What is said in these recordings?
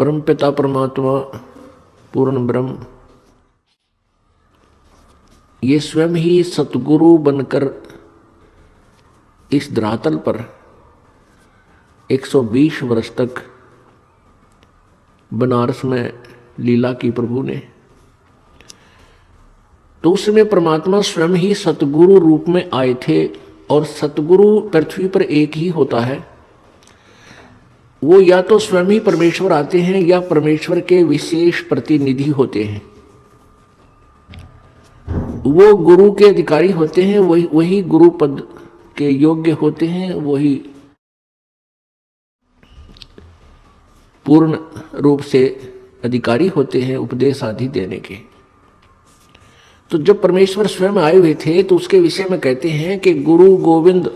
परमपिता परमात्मा पूर्ण ब्रह्म ये स्वयं ही सतगुरु बनकर इस धरातल पर 120 वर्ष तक बनारस में लीला की प्रभु ने। तो उसमें परमात्मा स्वयं ही सतगुरु रूप में आए थे। और सतगुरु पृथ्वी पर एक ही होता है, वो या तो स्वयं ही परमेश्वर आते हैं या परमेश्वर के विशेष प्रतिनिधि होते हैं। वो गुरु के अधिकारी होते हैं, वही गुरु पद के योग्य होते हैं, वही पूर्ण रूप से अधिकारी होते हैं उपदेश आदि देने के। तो जब परमेश्वर स्वयं आए हुए थे तो उसके विषय में कहते हैं कि गुरु गोविंद,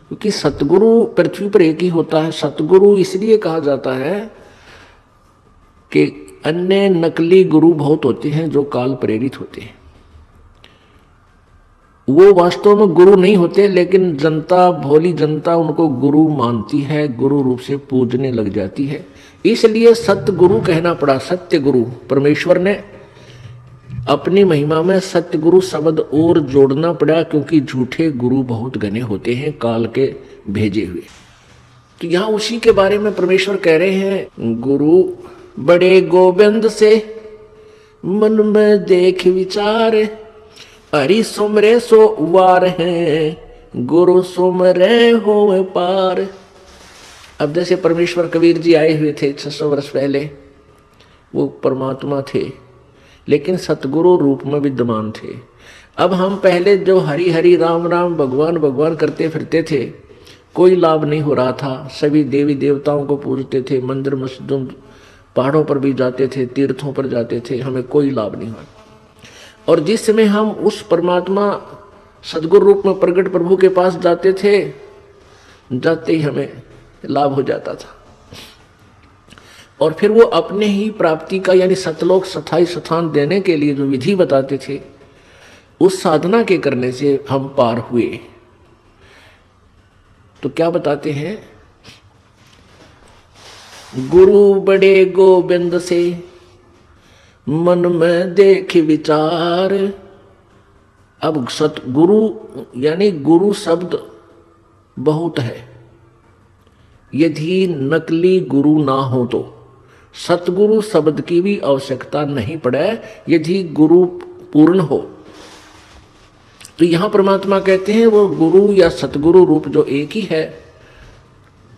क्योंकि सतगुरु पृथ्वी पर एक ही होता है। सतगुरु इसलिए कहा जाता है कि अन्य नकली गुरु बहुत होते हैं जो काल प्रेरित होते हैं, वो वास्तव में गुरु नहीं होते, लेकिन जनता, भोली जनता उनको गुरु मानती है, गुरु रूप से पूजने लग जाती है, इसलिए सतगुरु कहना पड़ा। सत्य गुरु, परमेश्वर ने अपनी महिमा में सत्य गुरु शब्द और जोड़ना पड़ा, क्योंकि झूठे गुरु बहुत घने होते हैं काल के भेजे हुए। तो यहाँ उसी के बारे में परमेश्वर कह रहे हैं, गुरु बड़े गोविंद से मन में देख विचार, हरि सुमरे सो वार है, गुरु सुमरे हो पार। अब जैसे परमेश्वर कबीर जी आए हुए थे 600 वर्ष पहले, वो परमात्मा थे लेकिन सतगुरु रूप में विद्यमान थे। अब हम पहले जो हरि हरि राम राम भगवान भगवान करते फिरते थे, कोई लाभ नहीं हो रहा था। सभी देवी देवताओं को पूजते थे, मंदिर मस्जिदों पहाड़ों पर भी जाते थे, तीर्थों पर जाते थे, हमें कोई लाभ नहीं हुआ। और जिस समय हम उस परमात्मा सदगुरु रूप में प्रकट प्रभु के पास जाते थे, जाते ही हमें लाभ हो जाता था। और फिर वो अपने ही प्राप्ति का यानी सतलोक स्थायी स्थान देने के लिए जो विधि बताते थे, उस साधना के करने से हम पार हुए। तो क्या बताते हैं, गुरु बड़े गोविंद से मन में देख विचार। अब सतगुरु यानी गुरु शब्द बहुत है, यदि नकली गुरु ना हो तो सतगुरु शब्द की भी आवश्यकता नहीं पड़े, यदि गुरु पूर्ण हो। तो यहां परमात्मा कहते हैं वो गुरु या सतगुरु रूप जो एक ही है,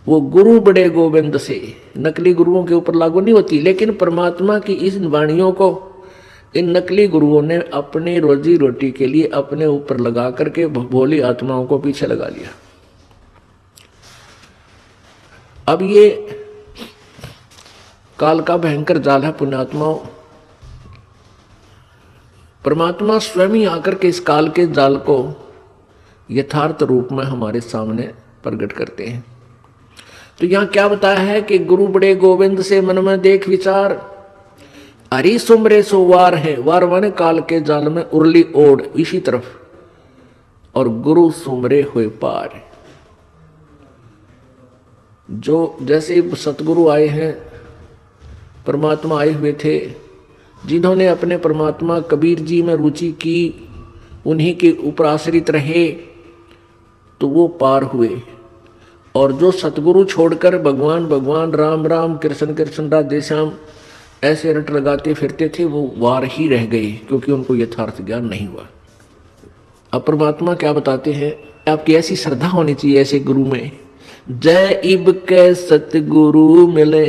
वो गुरु बड़े गोविंद से, नकली गुरुओं के ऊपर लागू नहीं होती। लेकिन परमात्मा की इस वाणियों को इन नकली गुरुओं ने अपनी रोजी रोटी के लिए अपने ऊपर लगा करके भोली आत्माओं को पीछे लगा लिया। अब ये काल का भयंकर जाल है पुण्यात्माओं। परमात्मा स्वयं ही आकर के इस काल के जाल को यथार्थ रूप में हमारे सामने प्रकट करते हैं। तो यहां क्या बताया है कि गुरु बड़े गोविंद से मन में देख विचार, हरि सुमरे सो वार है। वार माने काल के जाल में उरली ओढ़ इसी तरफ, और गुरु सुमरे हुए पार। जो जैसे सतगुरु आए हैं, परमात्मा आए हुए थे, जिन्होंने अपने परमात्मा कबीर जी में रुचि की, उन्हीं के ऊपर आश्रित रहे, तो वो पार हुए। और जो सतगुरु छोड़कर भगवान भगवान राम राम कृष्ण कृष्ण राधे श्याम ऐसे रट लगाते फिरते थे, वो वार ही रह गए, क्योंकि उनको यथार्थ ज्ञान नहीं हुआ। अब परमात्मा क्या बताते हैं, आपकी ऐसी श्रद्धा होनी चाहिए ऐसे गुरु में। जय इब के सतगुरु मिले,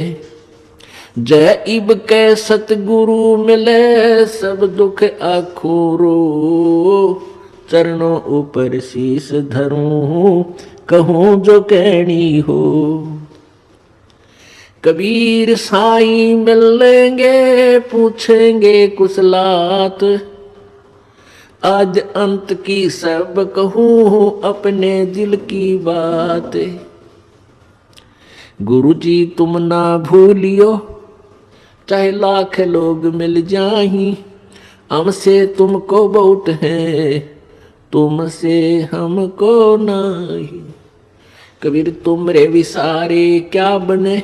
जय इब के सतगुरु मिले, सब दुख आखोरो, चरणों ऊपर शीस धरूं, कहूं जो कहनी हो। कबीर साईं मिलेंगे, पूछेंगे कुशलात, आज अंत की सब कहूं अपने दिल की बात। गुरु जी तुम ना भूलियो, चाहे लाख लोग मिल जाहीं, हमसे तुमको बहुत है, तुमसे हमको नहीं। कबीर तुमरे विसारे क्या बने,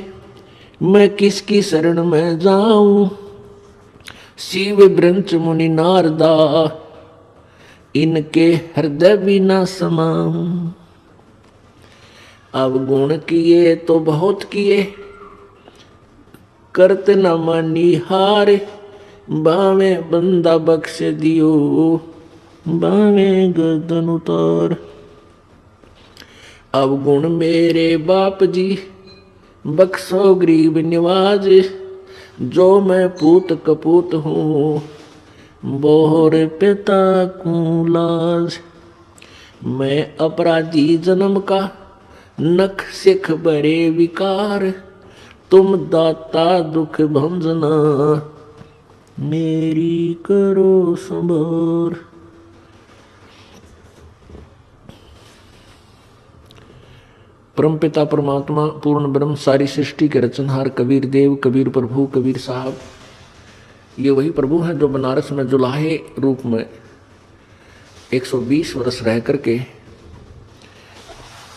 मैं किसकी शरण में जाऊं, शिव ब्रंच मुनि नारदा, इनके हृदय भी ना समाऊं। अब गुण किए तो बहुत किए, करत न मानी हार, बावे बंदा बख्श दियो, बावे गर्दन उतार। अब गुण मेरे बाप जी, बख्शो गरीब निवाज, जो मैं पूत कपूत हूँ, बोहर पिता को लाज। मैं अपराधी जन्म का, नख सिख बड़े विकार, तुम दाता दुख भंजना, मेरी करो संभार। परमपिता परमात्मा पूर्ण ब्रह्म सारी सृष्टि के रचनहार कबीर देव, कबीर प्रभु, कबीर साहब, ये वही प्रभु हैं जो बनारस में जुलाहे रूप में 120 वर्ष रह करके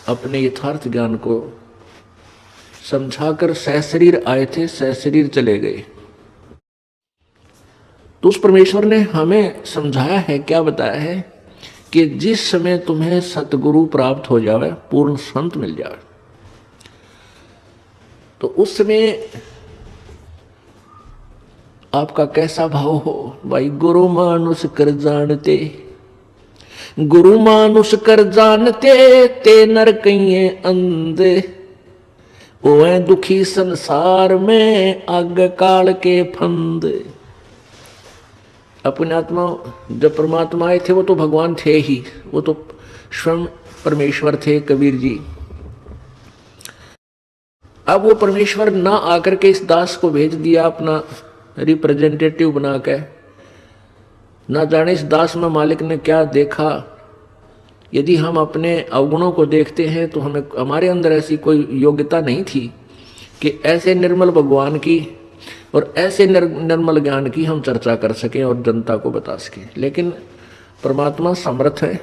अपने यथार्थ ज्ञान को समझाकर सहशरीर आए थे, सहशरीर चले गए। तो उस परमेश्वर ने हमें समझाया है, क्या बताया है कि जिस समय तुम्हें सतगुरु प्राप्त हो जावे, पूर्ण संत मिल जावे, तो उस समय आपका कैसा भाव हो। भाई गुरु मानुष कर जानते, गुरु मानुष कर जानते, ते नर कहिए अंधे, ओए दुखी संसार में आग काल के फंद। अपने आत्मा जब परमात्मा आए थे वो तो भगवान थे ही, वो तो स्वयं परमेश्वर थे कबीर जी। अब वो परमेश्वर ना आकर के इस दास को भेज दिया अपना रिप्रेजेंटेटिव बना के, ना जाने इस दास में मालिक ने क्या देखा। यदि हम अपने अवगुणों को देखते हैं तो हमें, हमारे अंदर ऐसी कोई योग्यता नहीं थी कि ऐसे निर्मल भगवान की और ऐसे निर्मल ज्ञान की हम चर्चा कर सकें और जनता को बता सकें। लेकिन परमात्मा समर्थ है,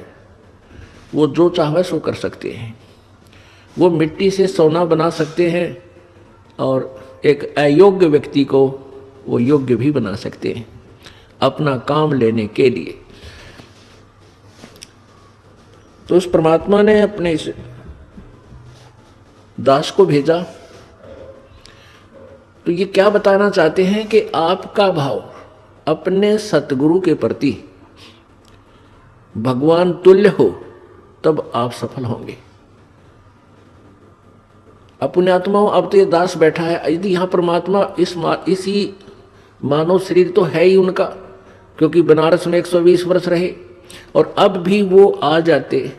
वो जो चाहे सो कर सकते हैं। वो मिट्टी से सोना बना सकते हैं और एक अयोग्य व्यक्ति को वो योग्य भी बना सकते हैं अपना काम लेने के लिए। तो उस परमात्मा ने अपने इस दास को भेजा। तो ये क्या बताना चाहते हैं कि आपका भाव अपने सतगुरु के प्रति भगवान तुल्य हो, तब आप सफल होंगे। अपने आत्माओं, अब तो ये दास बैठा है, यदि यहाँ परमात्मा इसी मानव शरीर तो है ही उनका, क्योंकि बनारस में 120 वर्ष रहे, और अब भी वो आ जाते।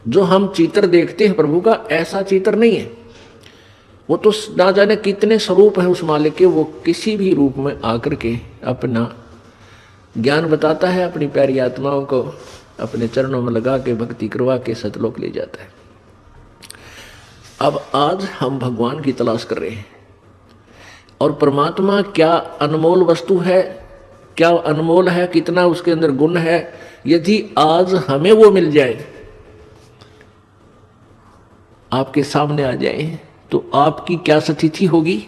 जो हम चित्र देखते हैं प्रभु का, ऐसा चित्र नहीं है। वो तो ना जाने कितने स्वरूप हैं उस मालिक के, वो किसी भी रूप में आकर के अपना ज्ञान बताता है, अपनी प्यारी आत्माओं को अपने चरणों में लगा के भक्ति करवा के सतलोक ले जाता है। अब आज हम भगवान की तलाश कर रहे हैं, और परमात्मा क्या अनमोल वस्तु है, क्या अनमोल है, कितना उसके अंदर गुण है। यदि आज हमें वो मिल जाए, आपके सामने आ जाए, तो आपकी क्या स्थिति होगी।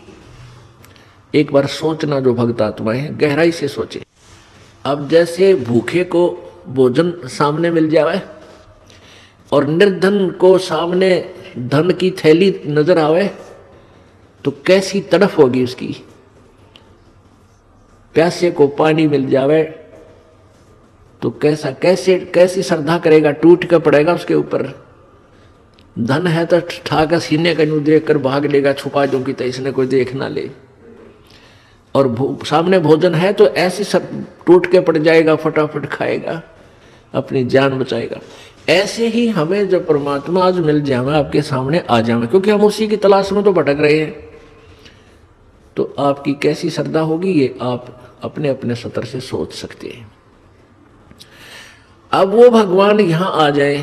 एक बार सोचना, जो भक्त आत्माएं हैं गहराई से सोचे। अब जैसे भूखे को भोजन सामने मिल जाए और निर्धन को सामने धन की थैली नजर आवे, तो कैसी तड़फ होगी उसकी। प्यासे को पानी मिल जावे तो कैसी श्रद्धा करेगा, टूट कर पड़ेगा उसके ऊपर। धन है तो ठाकर सीने का यूं देख कर भाग लेगा, छुपा जो कि तो इसने कोई देख ना ले। और सामने भोजन है तो ऐसे सब टूट के पड़ जाएगा, फटाफट खाएगा, अपनी जान बचाएगा। ऐसे ही हमें जब परमात्मा आज मिल जाए, आपके सामने आ जाए, क्योंकि हम उसी की तलाश में तो भटक रहे हैं, तो आपकी कैसी श्रद्धा होगी, ये आप अपने अपने सतर से सोच सकते हैं। अब वो भगवान यहाँ आ जाए,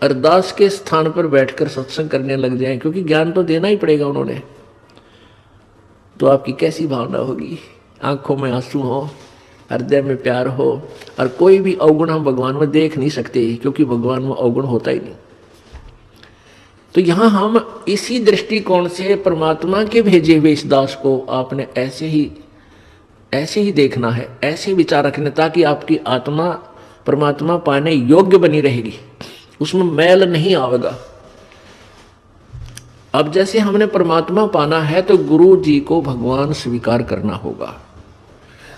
अरदास के स्थान पर बैठकर सत्संग करने लग जाए, क्योंकि ज्ञान तो देना ही पड़ेगा उन्होंने, तो आपकी कैसी भावना होगी। आंखों में आंसू हो, हृदय में प्यार हो, और कोई भी अवगुण हम भगवान में देख नहीं सकते, क्योंकि भगवान में अवगुण होता ही नहीं। तो यहाँ हम इसी दृष्टिकोण से परमात्मा के भेजे हुए इस दास को आपने ऐसे ही देखना है, ऐसे विचार रखने, ताकि आपकी आत्मा परमात्मा पाने योग्य बनी रहेगी, उसमें मैल नहीं आवेगा। अब जैसे हमने परमात्मा पाना है तो गुरु जी को भगवान स्वीकार करना होगा,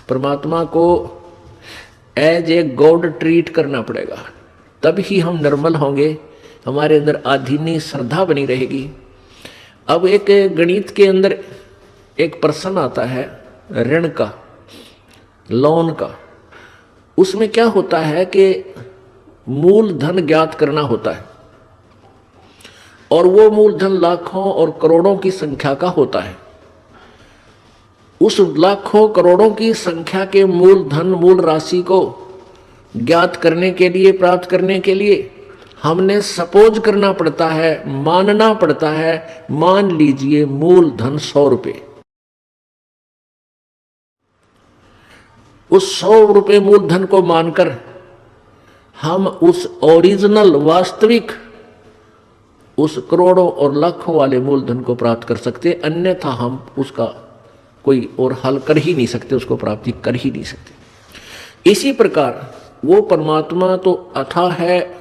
परमात्मा को एज ए गॉड ट्रीट करना पड़ेगा, तब ही हम निर्मल होंगे, हमारे अंदर आधीनी श्रद्धा बनी रहेगी। अब एक गणित के अंदर एक प्रश्न आता है ऋण का, लोन का, उसमें क्या होता है कि मूल धन ज्ञात करना होता है और वो मूल धन लाखों और करोड़ों की संख्या का होता है। उस लाखों करोड़ों की संख्या के मूल धन, मूल राशि को ज्ञात करने के लिए, प्राप्त करने के लिए हमने सपोज करना पड़ता है, मानना पड़ता है। मान लीजिए मूल धन 100 रुपये, उस 100 रुपये मूल धन को मानकर हम उस ओरिजिनल वास्तविक उस करोड़ों और लाखों वाले मूलधन को प्राप्त कर सकते, अन्यथा हम उसका कोई और हल कर ही नहीं सकते, उसको प्राप्ति कर ही नहीं सकते। इसी प्रकार वो परमात्मा तो अथाह है,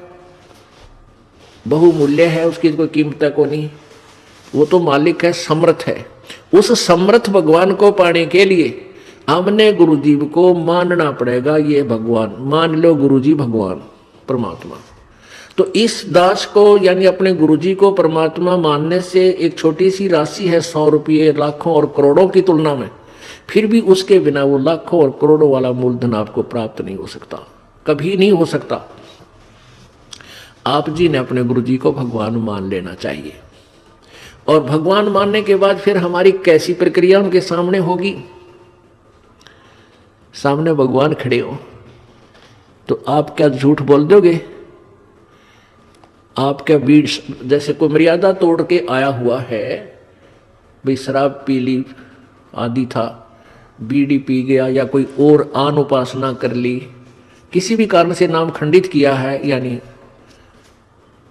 बहुमूल्य है, उसकी कोई कीमत को नहीं, वो तो मालिक है, समर्थ है। उस समर्थ भगवान को पाने के लिए हमने गुरुजी को मानना पड़ेगा, ये भगवान मान लो, गुरुजी भगवान परमात्मा। तो इस दास को यानी अपने गुरुजी को परमात्मा मानने से एक छोटी सी राशि है 100 रुपये लाखों और करोड़ों की तुलना में, फिर भी उसके बिना वो लाखों और करोड़ों वाला मूलधन आपको प्राप्त नहीं हो सकता, कभी नहीं हो सकता। आप जी ने अपने गुरुजी को भगवान मान लेना चाहिए। और भगवान मानने के बाद फिर हमारी कैसी प्रक्रिया उनके सामने होगी? सामने भगवान खड़े हो तो आप क्या झूठ बोल दोगे? आप क्या बीड़, जैसे कोई मर्यादा तोड़ के आया हुआ है, भाई शराब पी ली आदि था, बीड़ी पी गया या कोई और आन उपासना कर ली, किसी भी कारण से नाम खंडित किया है, यानी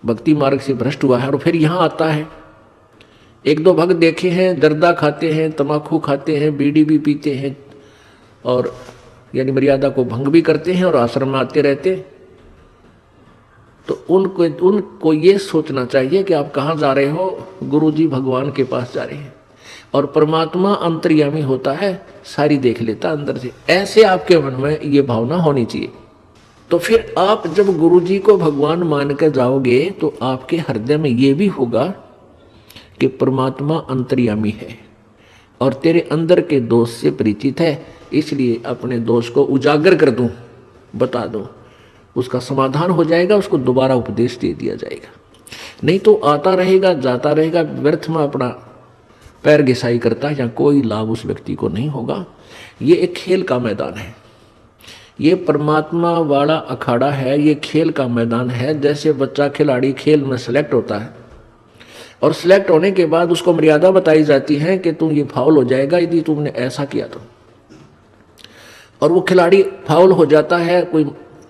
भक्ति मार्ग से भ्रष्ट हुआ है, और फिर यहाँ आता है। एक दो भक्त देखे हैं जर्दा खाते हैं, तम्बाकू खाते हैं, बीड़ी भी पीते हैं, और यानी मर्यादा को भंग भी करते हैं और आश्रम में आते रहते। तो उनको ये सोचना चाहिए कि आप कहाँ जा रहे हो? गुरुजी भगवान के पास जा रहे हैं, और परमात्मा अंतर्यामी होता है, सारी देख लेता अंदर से। ऐसे आपके मन में ये भावना होनी चाहिए। तो फिर आप जब गुरुजी को भगवान मान कर जाओगे तो आपके हृदय में ये भी होगा कि परमात्मा अंतर्यामी है और तेरे अंदर के दोष से परिचित है, इसलिए अपने दोष को उजागर कर दूं, बता दूं, उसका समाधान हो जाएगा, उसको दोबारा उपदेश दे दिया जाएगा। नहीं तो आता रहेगा, जाता रहेगा, व्यर्थ में अपना पैर घिसाई करता है, या कोई लाभ उस व्यक्ति को नहीं होगा। ये एक खेल का मैदान है, ये परमात्मा वाला अखाड़ा है, ये खेल का मैदान है। जैसे बच्चा खिलाड़ी खेल में सेलेक्ट होता है और सिलेक्ट होने के बाद उसको मर्यादा बताई जाती है कि तुम ये फाउल हो जाएगा यदि तुमने ऐसा किया तो, और वो खिलाड़ी फाउल हो जाता है, कोई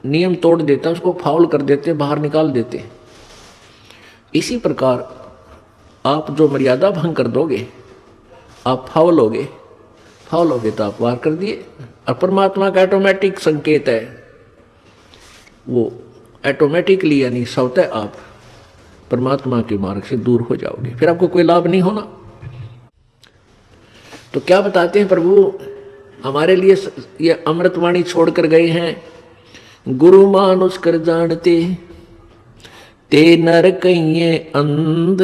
नियम तोड़ देता है, उसको फाउल कर देते, बाहर निकाल देते। इसी प्रकार आप जो मर्यादा भंग कर दोगे, आप फाउल होगे तो आप वार कर दिए। और परमात्मा का ऑटोमेटिक संकेत है, वो ऑटोमेटिकली यानी स्वतः आप परमात्मा के मार्ग से दूर हो जाओगे, फिर आपको कोई लाभ नहीं होना। तो क्या बताते हैं प्रभु हमारे लिए? ये अमृतवाणी छोड़कर गए हैं, गुरु मानुष कर जानते ते नर कहिए अंध,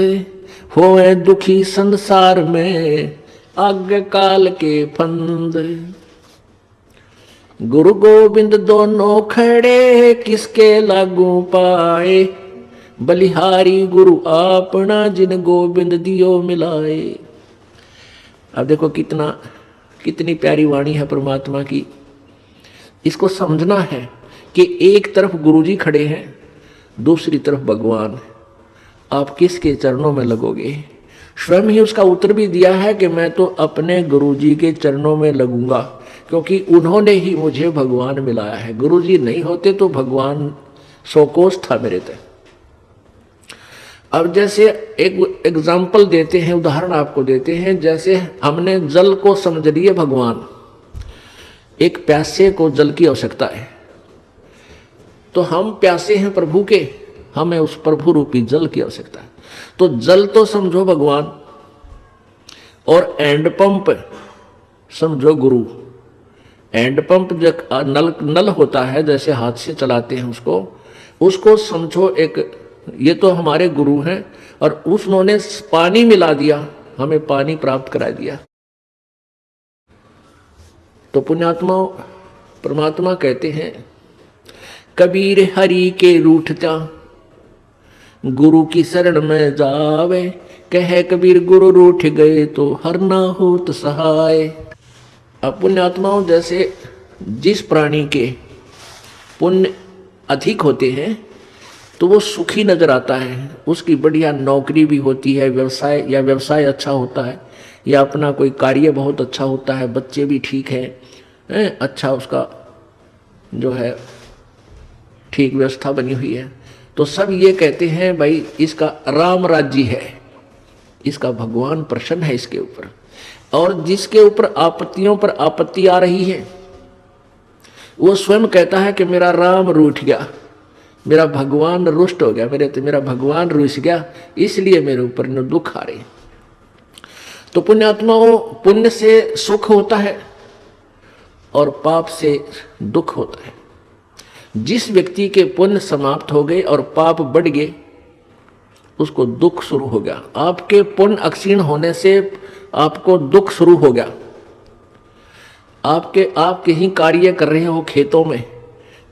होए दुखी संसार में आज्ञा काल के फंद। गुरु गोविंद दोनों खड़े किसके लागू पाए, बलिहारी गुरु आपना जिन गोविंद दियो मिलाए। अब देखो कितनी प्यारी वाणी है परमात्मा की। इसको समझना है कि एक तरफ गुरुजी खड़े हैं, दूसरी तरफ भगवान। आप किसके चरणों में लगोगे? स्वयं ही उसका उत्तर भी दिया है कि मैं तो अपने गुरुजी के चरणों में लगूंगा, क्योंकि उन्होंने ही मुझे भगवान मिलाया है। गुरुजी नहीं होते तो भगवान 100 कोस था मेरे तक। अब जैसे एक एग्जाम्पल देते हैं, उदाहरण आपको देते हैं, जैसे हमने जल को समझ लिए भगवान, एक प्यासे को जल की आवश्यकता है, तो हम प्यासे हैं प्रभु के, हमें उस प्रभु रूपी जल की आवश्यकता है। तो जल तो समझो भगवान, और एंड पंप समझो गुरु। एंड पंप जो नल होता है, जैसे हाथ से चलाते हैं उसको समझो एक, ये तो हमारे गुरु हैं, और उन्होंने पानी मिला दिया, हमें पानी प्राप्त करा दिया। तो पुण्यात्मा परमात्मा कहते हैं, कबीर हरि के रूठता गुरु की शरण में जावे, कहे कबीर गुरु रूठ गए तो हर ना होत सहाय। अब पुण्यात्माओं, जैसे जिस प्राणी के पुण्य अधिक होते हैं तो वो सुखी नजर आता है, उसकी बढ़िया नौकरी भी होती है, व्यवसाय अच्छा होता है, या अपना कोई कार्य बहुत अच्छा होता है, बच्चे भी ठीक हैं, अच्छा उसका जो है ठीक व्यवस्था बनी हुई है, तो सब ये कहते हैं भाई इसका राम राज्य है, इसका भगवान प्रसन्न है इसके ऊपर। और जिसके ऊपर आपत्तियों पर आपत्ति आ रही है, वो स्वयं कहता है कि मेरा राम रूठ गया, मेरा भगवान रुष्ट हो गया, मेरा भगवान रुस गया, इसलिए मेरे ऊपर न दुख आ रहे। तो पुण्यात्माओं, पुण्य से सुख होता है और पाप से दुख होता है। जिस व्यक्ति के पुण्य समाप्त हो गए और पाप बढ़ गए, उसको दुख शुरू हो गया। आपके पुण्य अक्षीण होने से आपको दुख शुरू हो गया। आप कहीं कार्य कर रहे हो खेतों में,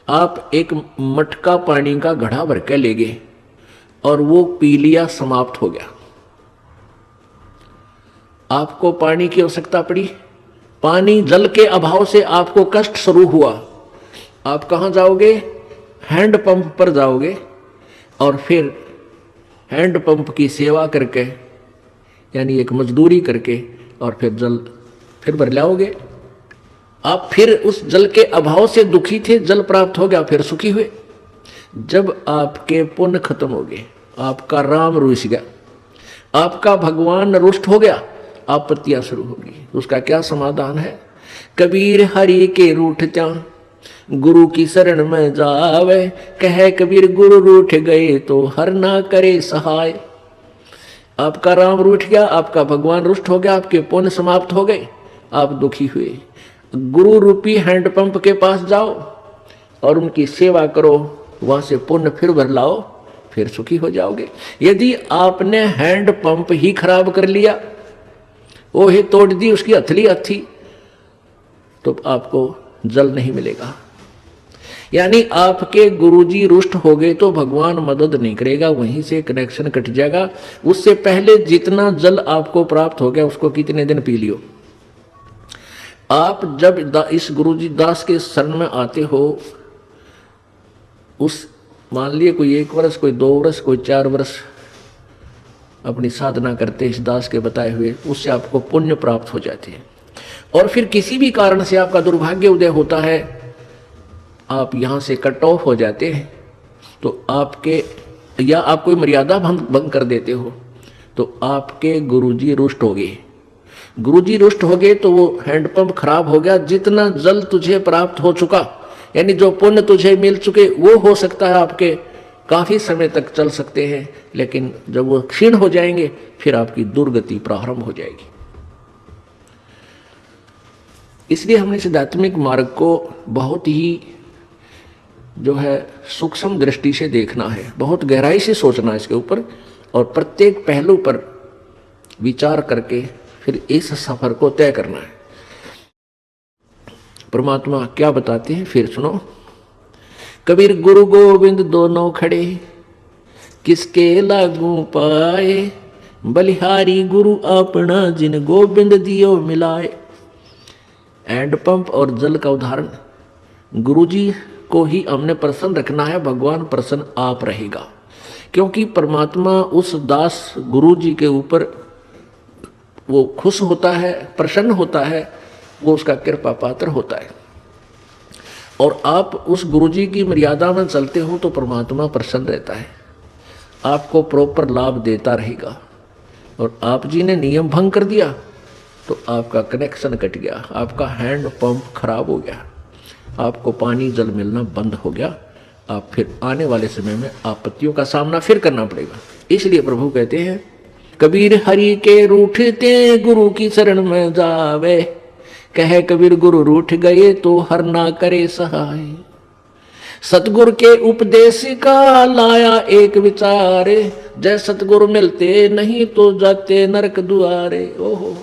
आप एक मटका पानी का घड़ा भर के ले गए और वो पी लिया, समाप्त हो गया। आपको पानी की आवश्यकता पड़ी, पानी जल के अभाव से आपको कष्ट शुरू हुआ, आप कहाँ जाओगे? हैंड पंप पर जाओगे, और फिर हैंड पंप की सेवा करके, यानी एक मजदूरी करके, और फिर जल फिर भर लाओगे। आप फिर उस जल के अभाव से दुखी थे, जल प्राप्त हो गया, फिर सुखी हुए। जब आपके पुण्य खत्म हो गए, आपका राम रुस गया, आपका भगवान रुष्ट हो गया, आपत्तियां शुरू होगी। उसका क्या समाधान है? कबीर हरि के रूठता गुरु की शरण में जावे, कहे कबीर गुरु रूठ गए तो हर ना करे सहाय। आपका राम रूठ गया, आपका भगवान रुष्ट हो गया, आपके पुण्य समाप्त हो गए, आप दुखी हुए। गुरु रूपी हैंडपंप के पास जाओ और उनकी सेवा करो, वहां से पुण्य फिर भर लाओ, फिर सुखी हो जाओगे। यदि आपने हैंडपंप ही खराब कर लिया, वो ही तोड़ दी उसकी हथली हथी, तो आपको जल नहीं मिलेगा। यानी आपके गुरुजी रुष्ट हो गए तो भगवान मदद नहीं करेगा, वहीं से कनेक्शन कट जाएगा। उससे पहले जितना जल आपको प्राप्त हो गया उसको कितने दिन पी लियो। आप जब इस गुरुजी दास के शरण में आते हो, उस मान लिए कोई 1 वर्ष, कोई 2 वर्ष, कोई 4 वर्ष अपनी साधना करते इस दास के बताए हुए, उससे आपको पुण्य प्राप्त हो जाते हैं। और फिर किसी भी कारण से आपका दुर्भाग्य उदय होता है, आप यहाँ से कट ऑफ हो जाते हैं, तो आपके, या आप कोई मर्यादा भंग कर देते हो, तो आपके गुरुजी रुष्ट हो गए। गुरुजी रुष्ट हो गए तो वो हैंडपंप खराब हो गया। जितना जल तुझे प्राप्त हो चुका, यानी जो पुण्य तुझे मिल चुके, वो हो सकता है आपके काफी समय तक चल सकते हैं, लेकिन जब वो क्षीण हो जाएंगे फिर आपकी दुर्गति प्रारंभ हो जाएगी। इसलिए हमने इस आध्यात्मिक मार्ग को बहुत ही जो है सूक्ष्म दृष्टि से देखना है, बहुत गहराई से सोचना है इसके ऊपर, और प्रत्येक पहलू पर विचार करके फिर इस सफर को तय करना है। परमात्मा क्या बताते हैं फिर सुनो। कबीर गुरु गोविंद दोनों खड़े, किसके लागू पाए, बलिहारी गुरु अपना जिन गोविंद दियो मिलाए। हैंड पंप और जल का उदाहरण, गुरुजी को ही हमने प्रसन्न रखना है, भगवान प्रसन्न आप रहेगा, क्योंकि परमात्मा उस दास गुरुजी के ऊपर वो खुश होता है, प्रसन्न होता है, वो उसका कृपा पात्र होता है। और आप उस गुरुजी की मर्यादा में चलते हो तो परमात्मा प्रसन्न रहता है। आपको प्रॉपर लाभ देता रहेगा। और आप जी ने नियम भंग कर दिया तो आपका कनेक्शन कट गया, आपका हैंड पंप खराब हो गया, आपको पानी जल मिलना बंद हो गया, आप फिर आने वाले समय में आपत्तियों का सामना फिर करना पड़ेगा। इसलिए प्रभु कहते हैं, कबीर हरि के रूठते गुरु की शरण में जावे, कहे कबीर गुरु रूठ गए तो हर ना करे सहाय। सतगुरु के उपदेश का लाया एक विचारे, जय सतगुरु मिलते नहीं तो जाते नरक दुआरे। ओहो,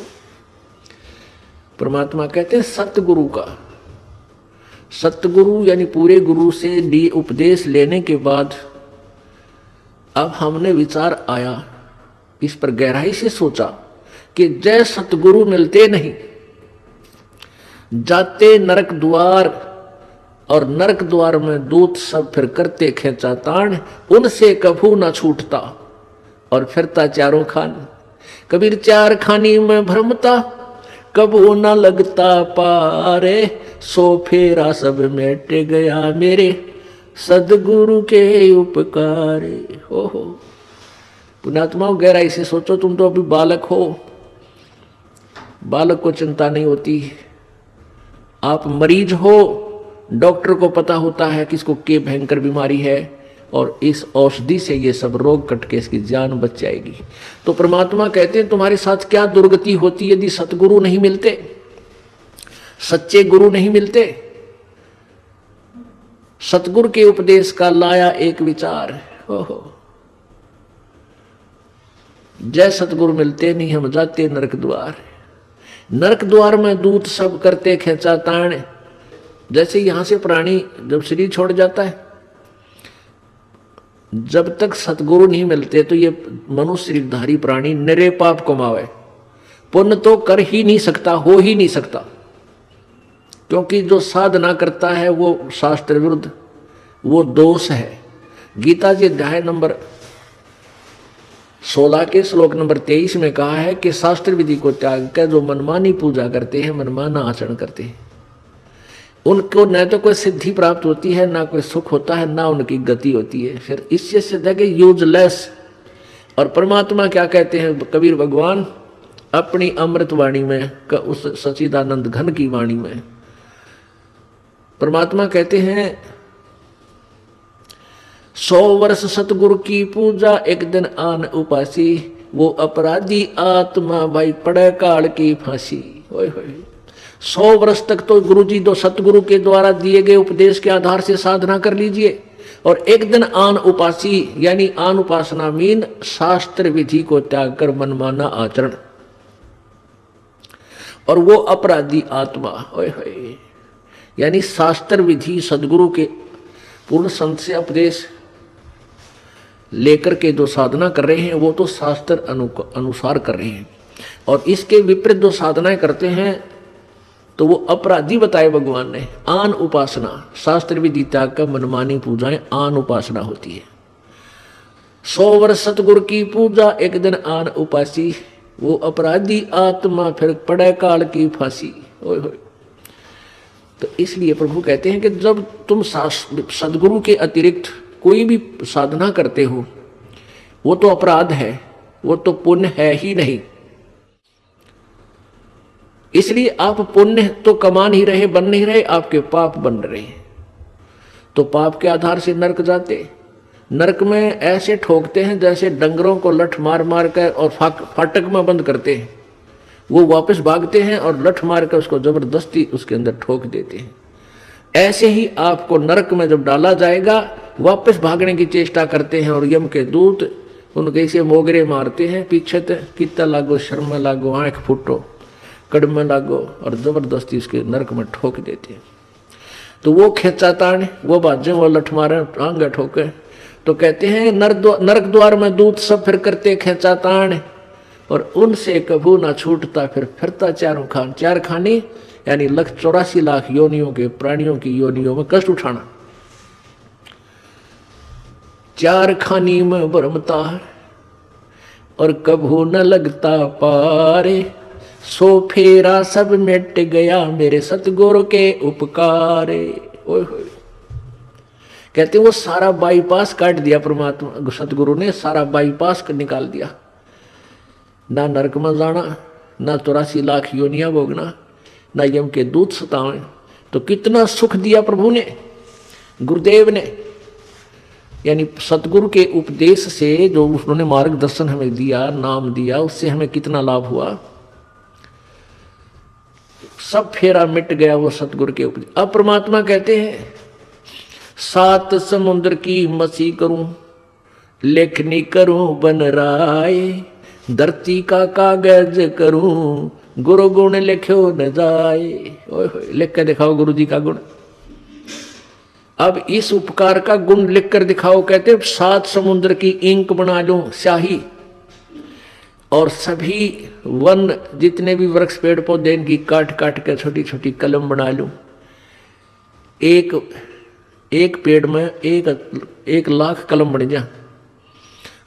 परमात्मा कहते हैं सतगुरु का, सतगुरु यानी पूरे गुरु से उपदेश लेने के बाद अब हमने विचार आया, इस पर गहराई से सोचा कि जय सतगुरु मिलते नहीं जाते नरक द्वार, और नरक द्वार में दूत सब फिर करते खेचातान, उनसे कभू ना छूटता और फिरता चारों खान। कबीर चार खानी में भ्रमता कबू न लगता पारे, सो फेरा सब मिट गया मेरे सदगुरु के उपकारे। ओहो पुण्यात्माओं, गहराई से सोचो, तुम तो अभी बालक हो, बालक को चिंता नहीं होती। आप मरीज हो, डॉक्टर को पता होता है कि इसको क्या भयंकर बीमारी है और इस औषधि से ये सब रोग कट के इसकी जान बच जाएगी। तो परमात्मा कहते हैं तुम्हारे साथ क्या दुर्गति होती यदि सतगुरु नहीं मिलते, सच्चे गुरु नहीं मिलते। सतगुरु के उपदेश का लाया एक विचार, ओहो जय सतगुरु मिलते नहीं हम जाते नरक द्वार। नरक द्वार में दूत सब करते खेचा ताण। जैसे यहां से प्राणी जब शरीर छोड़ जाता है, जब तक सतगुरु नहीं मिलते तो ये मनुष्य शरीरधारी प्राणी निरे पाप कमावे, पुण्य तो कर ही नहीं सकता, हो ही नहीं सकता, क्योंकि जो साधना करता है वो शास्त्र विरुद्ध, वो दोष है। गीता जी अध्याय नंबर 16 के श्लोक नंबर 23 में कहा है कि शास्त्र विधि को त्याग कर जो मनमानी पूजा करते हैं, मनमाना आचरण करते हैं, उनको न तो कोई सिद्धि प्राप्त होती है, ना कोई सुख होता है, ना उनकी गति होती है। फिर इससे सिद्ध है कि यूजलेस। और परमात्मा क्या कहते हैं कबीर भगवान अपनी अमृत वाणी में, उस सच्चिदानंद घन की वाणी में परमात्मा कहते हैं, 100 वर्ष सतगुरु की पूजा एक दिन आन उपासी, वो अपराधी आत्मा भाई पड़े काल की फांसी। ओए होए 100 वर्ष तक तो गुरुजी दो सतगुरु के द्वारा दिए गए उपदेश के आधार से साधना कर लीजिए, और एक दिन आन उपासी यानी आन उपासना मीन शास्त्र विधि को त्याग कर मनमाना आचरण, और वो अपराधी आत्मा। ओए होए यानी शास्त्र विधि सदगुरु के पूर्ण संत से उपदेश लेकर के जो साधना कर रहे हैं वो तो शास्त्र अनुसार कर रहे हैं, और इसके विपरीत जो साधनाएं करते हैं तो वो अपराधी बताए भगवान ने। आन उपासना शास्त्र विधि त्याग का मनमानी पूजाएं आन उपासना होती है। 100 वर्ष सतगुरु की पूजा एक दिन आन उपासी, वो अपराधी आत्मा फिर पड़े काल की फांसी। ओए होए तो इसलिए प्रभु कहते हैं कि जब तुम सदगुरु के अतिरिक्त कोई भी साधना करते हो वो तो अपराध है, वो तो पुण्य है ही नहीं। इसलिए आप पुण्य तो कमा नहीं रहे, बन नहीं रहे, आपके पाप बन रहे हैं। तो पाप के आधार से नरक जाते, नरक में ऐसे ठोकते हैं जैसे डंगरों को लठ मार मार कर और फाटक में बंद करते हैं, वो वापस भागते हैं और लठ मार कर उसको जबरदस्ती उसके अंदर ठोक देते हैं। ऐसे ही आपको नरक में जब डाला जाएगा वापस भागने की चेष्टा करते हैं, और यम के दूत उनके से मोगरे मारते हैं, पीछे कितना लागो शर्म लागो आंख फूटो कड़म लागो, और जबरदस्ती उसके नरक में ठोक देते हैं। तो वो खेचातान, वो बाजे, वो लठ मारे आंगे ठोके, तो कहते हैं नरक द्वार में दूत सब फिर करते खेचातान, और उनसे कभू ना छूटता फिर फिरता चारों खान। चार खानी यानी 1,84,00,000 योनियों के प्राणियों की योनियों में कष्ट उठाना। चार खानी में भरमता और कभू न लगता पारे, सो फेरा सब मिट गया मेरे सतगुरु के उपकारे। ओए होए कहते वो सारा बाईपास काट दिया, परमात्मा सतगुरु ने सारा बाईपास निकाल दिया। ना नरक में जाना, ना 84 लाख योनियां भोगना, ना यम के दूत सतावें। तो कितना सुख दिया प्रभु ने, गुरुदेव ने, यानी सतगुरु के उपदेश से जो उन्होंने मार्गदर्शन हमें दिया, नाम दिया, उससे हमें कितना लाभ हुआ। सब फेरा मिट गया वो सतगुरु के उपदेश। अब परमात्मा कहते हैं 7 समुद्र की मसी करूं, लेखनी करूं बन राय, धरती का कागज करूं, गुरु गुण लिखो न जाए। ओए लिख के दिखाओ गुरु जी का गुण। अब इस उपकार का गुण लिख कर दिखाओ। कहते 7 समुद्र की इंक बना लो, स्याही, और सभी वन जितने भी वृक्ष पेड़ पौधे इनकी काट काट कर छोटी छोटी कलम बना लूं। एक पेड़ में 1 लाख कलम बन जा।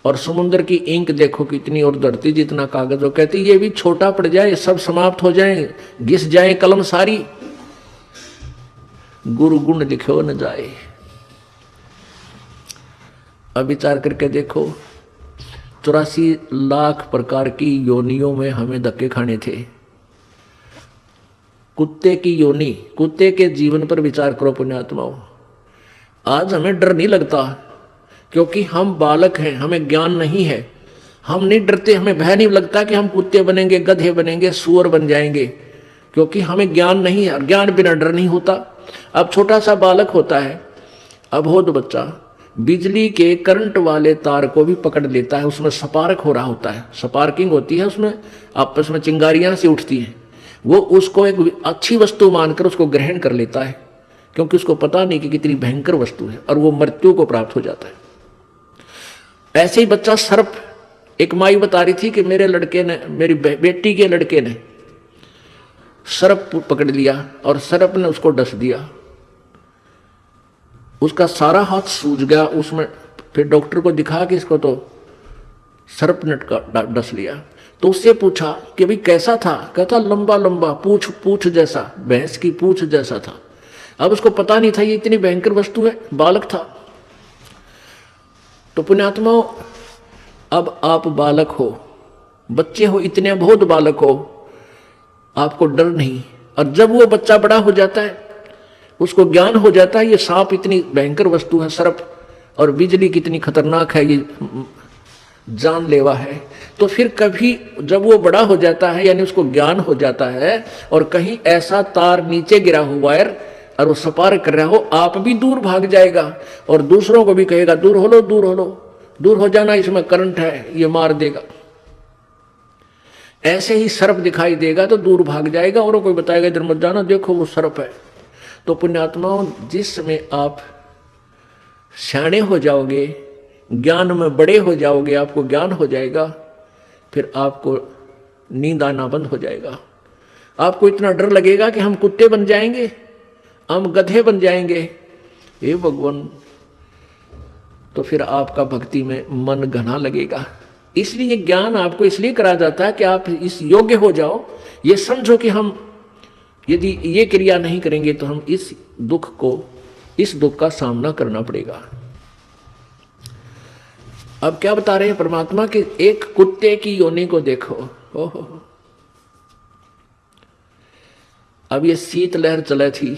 और समुद्र की इंक देखो कितनी, और धरती जितना कागज हो। कहते ये भी छोटा पड़ जाए, सब समाप्त हो जाए, घिस जाए कलम सारी, गुरु गुण लिखो न जाए। अब विचार करके देखो, 84 लाख प्रकार की योनियों में हमें धक्के खाने थे। कुत्ते की योनि, कुत्ते के जीवन पर विचार करो पुण्यात्माओं। आज हमें डर नहीं लगता क्योंकि हम बालक हैं, हमें ज्ञान नहीं है। हम नहीं डरते, हमें भय नहीं लगता कि हम कुत्ते बनेंगे, गधे बनेंगे, सुअर बन जाएंगे, क्योंकि हमें ज्ञान नहीं है। ज्ञान बिना डर नहीं होता। अब छोटा सा बालक होता है, अबोध बच्चा, बिजली के करंट वाले तार को भी पकड़ लेता है, उसमें स्पार्क हो रहा होता है, स्पार्किंग होती है, उसमें आपस में चिंगारियां सी उठती हैं। वो उसको एक अच्छी वस्तु मानकर उसको ग्रहण कर लेता है, क्योंकि उसको पता नहीं कि कितनी भयंकर वस्तु है, और वो मृत्यु को प्राप्त हो जाता है। ऐसे ही बच्चा सर्प, एक माई बता रही थी कि मेरे लड़के ने, मेरी बेटी के लड़के ने सर्प पकड़ लिया और सर्प ने उसको डस दिया, उसका सारा हाथ सूज गया उसमें। फिर डॉक्टर को दिखा कि इसको तो सर्प ने डस लिया। तो उससे पूछा कि भाई कैसा था? कहता लंबा लंबा, पूछ जैसा, भैंस की पूछ जैसा था। अब उसको पता नहीं था ये इतनी भयंकर वस्तु है, बालक था। तो पुण्यात्माओं, अब आप बालक हो, बच्चे हो, इतने बहुत बालक हो, आपको डर नहीं। और जब वो बच्चा बड़ा हो जाता है, उसको ज्ञान हो जाता है ये सांप इतनी भयंकर वस्तु है, सर्प, और बिजली कितनी खतरनाक है, ये जानलेवा है, तो फिर कभी जब वो बड़ा हो जाता है, यानी उसको ज्ञान हो जाता है, और कहीं ऐसा तार नीचे गिरा हो, वायर, और वो स्पार्क कर रहा हो, आप भी दूर भाग जाएगा और दूसरों को भी कहेगा दूर हो लो, दूर हो लो, दूर हो जाना, इसमें करंट है, ये मार देगा। ऐसे ही सर्प दिखाई देगा तो दूर भाग जाएगा, और कोई बताएगा इधर मत जाना, देखो वो सर्प है। तो पुण्यात्माओं, जिस समय आप सियाणे हो जाओगे, ज्ञान में बड़े हो जाओगे, आपको ज्ञान हो जाएगा, फिर आपको नींद आना बंद हो जाएगा। आपको इतना डर लगेगा कि हम कुत्ते बन जाएंगे, हम गधे बन जाएंगे, हे भगवान। तो फिर आपका भक्ति में मन घना लगेगा। इसलिए ज्ञान आपको इसलिए करा जाता है कि आप इस योग्य हो जाओ, ये समझो कि हम यदि ये क्रिया नहीं करेंगे तो हम इस दुख का सामना करना पड़ेगा। अब क्या बता रहे हैं परमात्मा कि एक कुत्ते की योनि को देखो। ओहो, अब ये शीत लहर चले थी,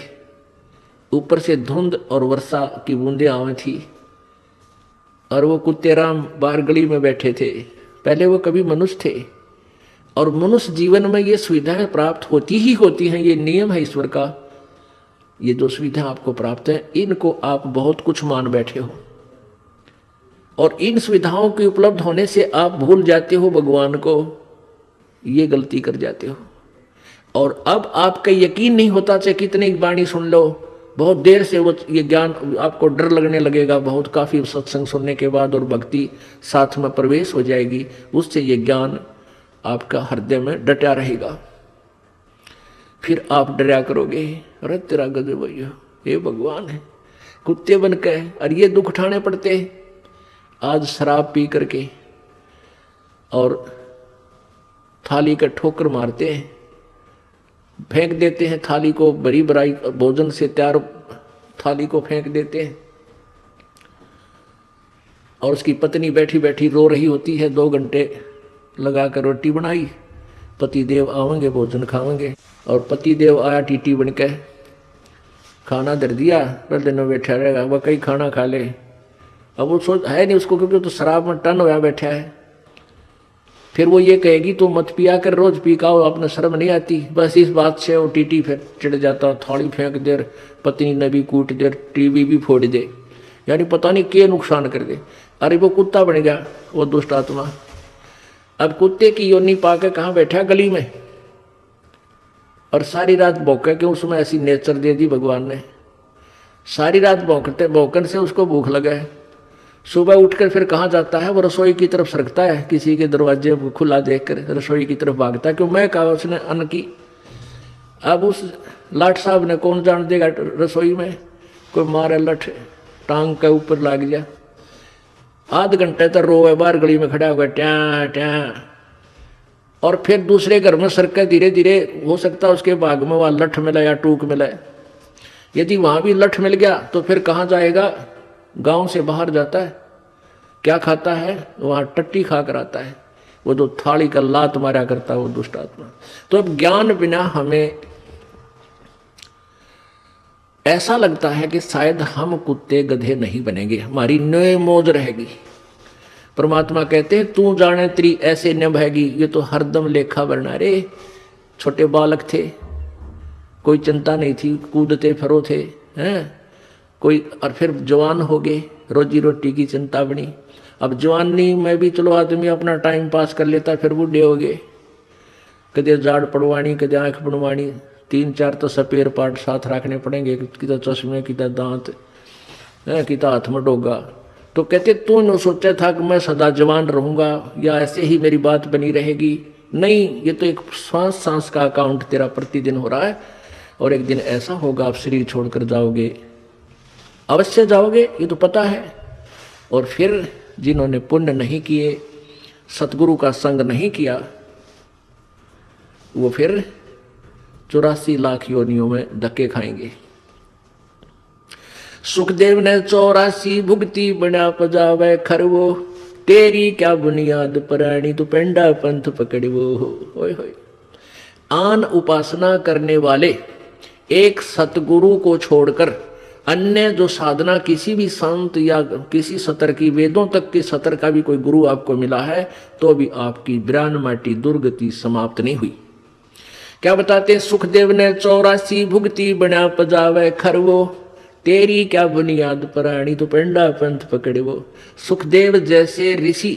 ऊपर से धुंध और वर्षा की बूंदें आवे थी, और वो कुत्ते राम बाहर गली में बैठे थे। पहले वो कभी मनुष्य थे, और मनुष्य जीवन में ये सुविधाएं प्राप्त होती ही होती हैं, ये नियम है ईश्वर का। ये जो सुविधाएं आपको प्राप्त है, इनको आप बहुत कुछ मान बैठे हो, और इन सुविधाओं के उपलब्ध होने से आप भूल जाते हो भगवान को, ये गलती कर जाते हो। और अब आपका यकीन नहीं होता, चाहे कितनी वाणी सुन लो, बहुत देर से वो ये ज्ञान आपको डर लगने लगेगा, बहुत काफ़ी सत्संग सुनने के बाद, और भक्ति साथ में प्रवेश हो जाएगी, उससे ये ज्ञान आपका हृदय में डटा रहेगा। फिर आप डरा करोगे, अरे तेरा गजब भैया, ये भगवान है, कुत्ते बन के और ये दुख उठाने पड़ते हैं। आज शराब पी करके और थाली का ठोकर मारते हैं, फेंक देते हैं थाली को, बड़ी बड़ाई भोजन से तैयार थाली को फेंक देते हैं, और उसकी पत्नी बैठी बैठी रो रही होती है। 2 घंटे लगा कर रोटी बनाई, पति देव आवेंगे भोजन खावेंगे, और पति देव आया टीटी बन के, खाना धर दिया, पर दिन में बैठा रहेगा, वह कई खाना खा ले। अब वो सोच है नहीं उसको, क्योंकि तो शराब में टन होया बैठा है। फिर वो ये कहेगी तो मत पिया कर, रोज पी का अपने शर्म नहीं आती। बस इस बात से वो टीटी फिर चिढ़ जाता, थाली फेंक दे, पत्नी ने भी कूट दे, टीवी भी फोड़ दे, यानी पता नहीं क्या नुकसान कर दे। अरे वो कुत्ता बन गया वो दुष्ट आत्मा। अब कुत्ते की योनि पाके कहाँ बैठा, गली में, और सारी रात भौंके, क्यों उसमें ऐसी नेचर दे दी भगवान ने। सारी रात भौंकते भौंकन से उसको भूख लगा है। सुबह उठकर फिर कहाँ जाता है, वो रसोई की तरफ सरकता है, किसी के दरवाजे को खुला देखकर रसोई की तरफ भागता है, क्यों मैं कहा उसने अन्न की। अब उस लाट साहब ने कौन जान देगा रसोई में, कोई मारे लठ टांग के ऊपर लाग गया। आध घंटे तक रोए, बाहर गली में खड़ा हुआ ट्या ट्या, और फिर दूसरे घर में सरके धीरे धीरे, हो सकता है उसके भाग में वह लठ मिला या टूक मिला। यदि वहां भी लठ मिल गया तो फिर कहाँ जाएगा, गांव से बाहर जाता है, क्या खाता है, वहां टट्टी खा कर आता है, वो जो थाली का लात मारा करता है वो दुष्ट आत्मा। तो अब ज्ञान बिना हमें ऐसा लगता है कि शायद हम कुत्ते गधे नहीं बनेंगे, हमारी नए मौज रहेगी। परमात्मा कहते हैं तू जाने तेरी ऐसे निभाएगी, ये तो हरदम लेखा बरना रे। छोटे बालक थे, कोई चिंता नहीं थी, कूदते फिरो थे, हैं कोई, और फिर जवान हो गए, रोजी रोटी की चिंता बनी। अब जवानी में भी चलो आदमी अपना टाइम पास कर लेता, फिर बूढ़े हो गए, कदे जाड़ पड़वानी, कदे आँख बनवानी, 3-4 तो सपेर पार्ट साथ रखने पड़ेंगे, किता चश्मे, किता दांत, किता हाथ में डोगा। तो कहते तू न सोचा था कि मैं सदा जवान रहूंगा या ऐसे ही मेरी बात बनी रहेगी। नहीं, ये तो एक सांस सांस का अकाउंट तेरा प्रतिदिन हो रहा है, और एक दिन ऐसा होगा आप शरीर छोड़कर जाओगे, अवश्य जाओगे, ये तो पता है। और फिर जिन्होंने पुण्य नहीं किए, सतगुरु का संग नहीं किया, वो फिर 84 लाख योनियों में धक्के खाएंगे। सुखदेव ने 84 भुगती बना पजावे खरवो, तेरी क्या बुनियाद पराणी तू पेंडा पंथ पकड़वो। होय होय। आन उपासना करने वाले एक सतगुरु को छोड़कर अन्य जो साधना, किसी भी संत या किसी सतर की, वेदों तक के सतर का भी कोई गुरु आपको मिला है, तो भी आपकी ब्राह्मणाटी दुर्गति समाप्त नहीं हुई। क्या बताते, सुखदेव ने 84 भुगती बना पजावे खरवो, तेरी क्या बुनियाद पराणी तो पेंडा पंथ पकड़वो। सुखदेव जैसे ऋषि,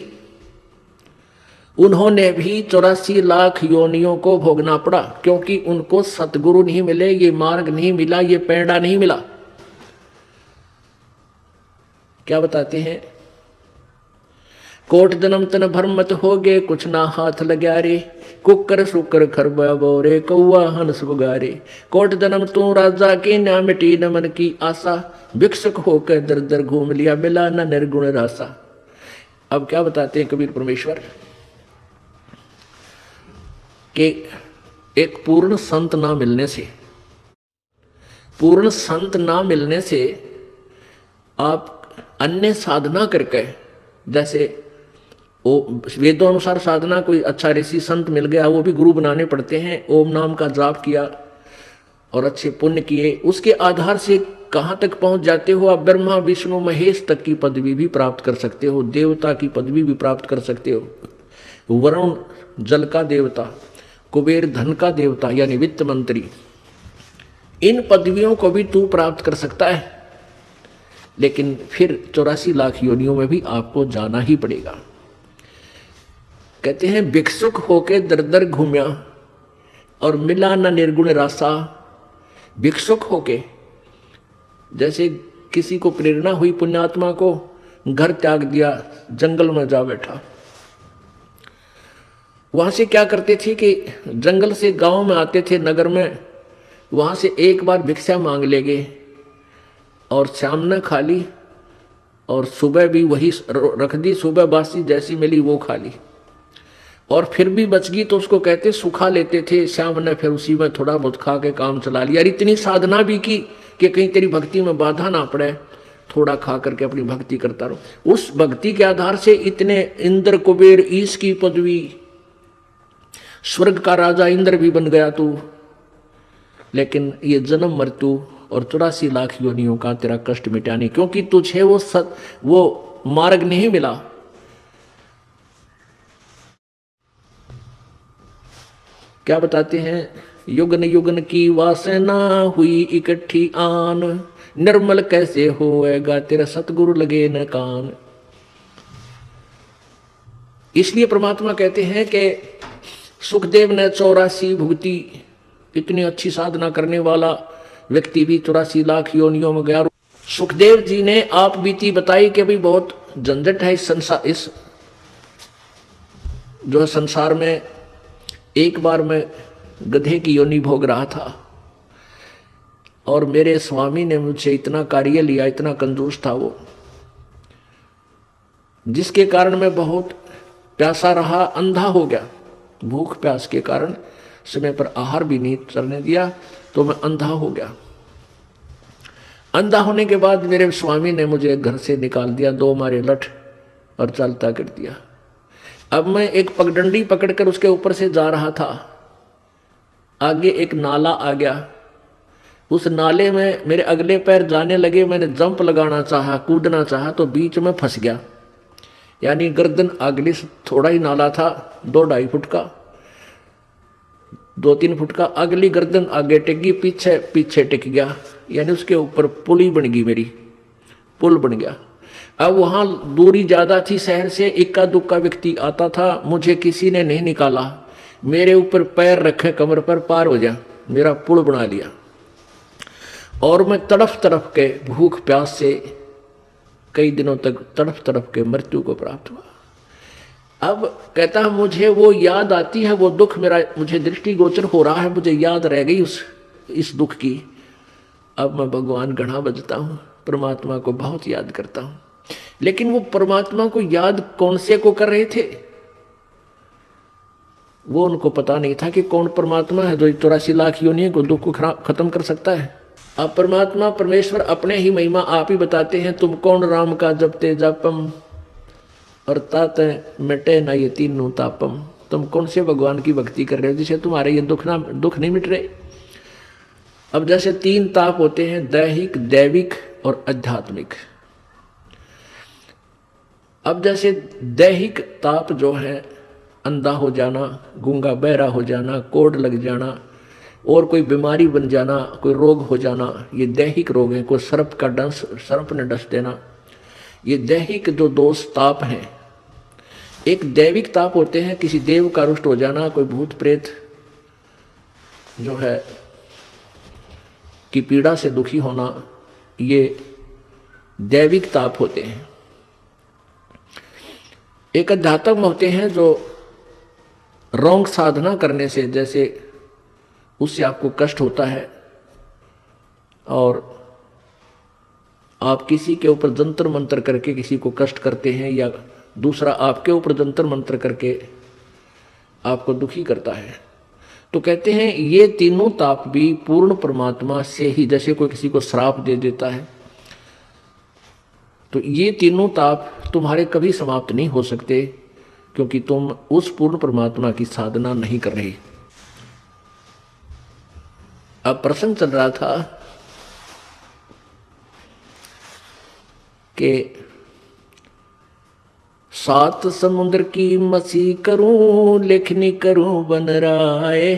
उन्होंने भी 84 लाख योनियों को भोगना पड़ा, क्योंकि उनको सतगुरु नहीं मिले, ये मार्ग नहीं मिला, ये पेंडा नहीं मिला। क्या बताते हैं, कोट जन्म तन भरमत हो गए, कुछ ना हाथ लग्या रे, कुकर सुकर खरबा बोरे, कौआ हंस बुगारे। कोट जन्म तू राजा की, ना मिटी न मन की आशा, भिक्षुक होकर दर दर घूम लिया, मिला न निर्गुण रासा। अब क्या बताते हैं कबीर परमेश्वर कि एक पूर्ण संत ना मिलने से, पूर्ण संत ना मिलने से आप अन्य साधना करके, जैसे वो वेदों अनुसार साधना, कोई अच्छा ऋषि संत मिल गया, वो भी गुरु बनाने पड़ते हैं, ओम नाम का जाप किया और अच्छे पुण्य किए, उसके आधार से कहाँ तक पहुंच जाते हो आप, ब्रह्मा विष्णु महेश तक की पदवी भी प्राप्त कर सकते हो, देवता की पदवी भी प्राप्त कर सकते हो। वरुण जल का देवता, कुबेर धन का देवता यानी वित्त मंत्री, इन पदवियों को भी तू प्राप्त कर सकता है, लेकिन फिर 84 लाख योनियों में भी आपको जाना ही पड़ेगा। कहते हैं भिक्षुक होके दर दर घूम्या और मिला न निर्गुण रासा। भिक्षुक होके, जैसे किसी को प्रेरणा हुई पुण्यात्मा को, घर त्याग दिया, जंगल में जा बैठा। वहां से क्या करते थे कि जंगल से गांव में आते थे, नगर में, वहां से एक बार भिक्षा मांग ले गए और शाम ने खा ली, और सुबह भी वही रख दी, सुबह बासी जैसी मिली वो खा ली, और फिर भी बच गई तो उसको कहते सुखा लेते थे। शाम ने फिर उसी में थोड़ा बहुत खा के काम चला लिया। इतनी साधना भी की कि कहीं तेरी भक्ति में बाधा ना पड़े, थोड़ा खा करके अपनी भक्ति करता रहो। उस भक्ति के आधार से इतने इंद्र कुबेर ईश की पदवी, स्वर्ग का राजा इंद्र भी बन गया तू, लेकिन ये जन्म मृत्यु और 84 लाख योनियों का तेरा कष्ट मिटा नहीं, क्योंकि तुझे वो मार्ग नहीं मिला। क्या बताते हैं, युगन युगन की वासना हुई इकट्ठी आन, निर्मल कैसे होएगा तेरा सतगुरु लगे न कान। इसलिए परमात्मा कहते हैं कि सुखदेव ने 84 भुगती, इतनी अच्छी साधना करने वाला व्यक्ति भी 84 लाख योनियों में गया। सुखदेव जी ने आप बीती बताई कि भाई बहुत झंझट है इस संसार, इस जो है संसार में। एक बार मैं गधे की योनि भोग रहा था और मेरे स्वामी ने मुझसे इतना कार्य लिया, इतना कंजूस था वो, जिसके कारण मैं बहुत प्यासा रहा, अंधा हो गया। भूख प्यास के कारण समय पर आहार भी नहीं चलने दिया, तो मैं अंधा हो गया। अंधा होने के बाद मेरे स्वामी ने मुझे घर से निकाल दिया, 2 मारे लठ और चलता कर दिया। अब मैं एक पगडंडी पकड़कर उसके ऊपर से जा रहा था, आगे एक नाला आ गया, उस नाले में मेरे अगले पैर जाने लगे। मैंने जंप लगाना चाहा, कूदना चाहा, तो बीच में फंस गया। यानी गर्दन अगले से थोड़ा ही नाला था, 2-2.5 फुट का, 2-3 फुट का, अगली गर्दन आगे टिक गई, पीछे टिक गया। यानी उसके ऊपर पुली बन गई, मेरी पुल बन गया। अब वहां दूरी ज्यादा थी शहर से, इक्का दुक्का व्यक्ति आता था, मुझे किसी ने नहीं निकाला। मेरे ऊपर पैर रखे कमर पर, पार हो जा, मेरा पुल बना लिया। और मैं तड़फ तड़फ के भूख प्यास से कई दिनों तक तड़फ तड़फ के मृत्यु को प्राप्त हुआ। अब कहता मुझे वो याद आती है, वो दुख मेरा मुझे दृष्टिगोचर हो रहा है, मुझे याद रह गई इस दुख की। अब मैं भगवान गढ़ा बजता हूँ, परमात्मा को बहुत याद करता हूँ। लेकिन वो परमात्मा को याद कौन से को कर रहे थे, वो उनको पता नहीं था कि कौन परमात्मा है जो 84 लाख योनियों को दुख को खत्म कर सकता है। अब परमात्मा परमेश्वर अपने ही महिमा आप ही बताते हैं, तुम कौन राम का जपते जापम और ताते मिटे ना ये तीनों तापम। तुम कौन से भगवान की भक्ति कर रहे हो जिसे तुम्हारे ये दुख नहीं मिट रहे। अब जैसे 3 ताप होते हैं, दैहिक, दैविक और आध्यात्मिक। अब जैसे दैहिक ताप जो है, अंधा हो जाना, गूंगा बहरा हो जाना, कोढ़ लग जाना और कोई बीमारी बन जाना, कोई रोग हो जाना, ये दैहिक रोग है। कोई सर्प ने डस देना, ये दैहिक जो दोष ताप हैं। एक दैविक ताप होते हैं, किसी देव का रुष्ट हो जाना, कोई भूत प्रेत जो है की पीड़ा से दुखी होना, ये दैविक ताप होते हैं। एक अध्यात्म होते हैं जो रॉन्ग साधना करने से, जैसे उससे आपको कष्ट होता है और आप किसी के ऊपर जंतर मंतर करके किसी को कष्ट करते हैं, या दूसरा आपके ऊपर जंतर मंतर करके आपको दुखी करता है, तो कहते हैं ये तीनों ताप भी पूर्ण परमात्मा से ही, जैसे कोई किसी को श्राप दे देता है, तो ये तीनों ताप तुम्हारे कभी समाप्त नहीं हो सकते, क्योंकि तुम उस पूर्ण परमात्मा की साधना नहीं कर रहे। अब प्रसंग चल रहा था कि 7 समुद्र की मसी करूं, लेखनी करूं बन राय,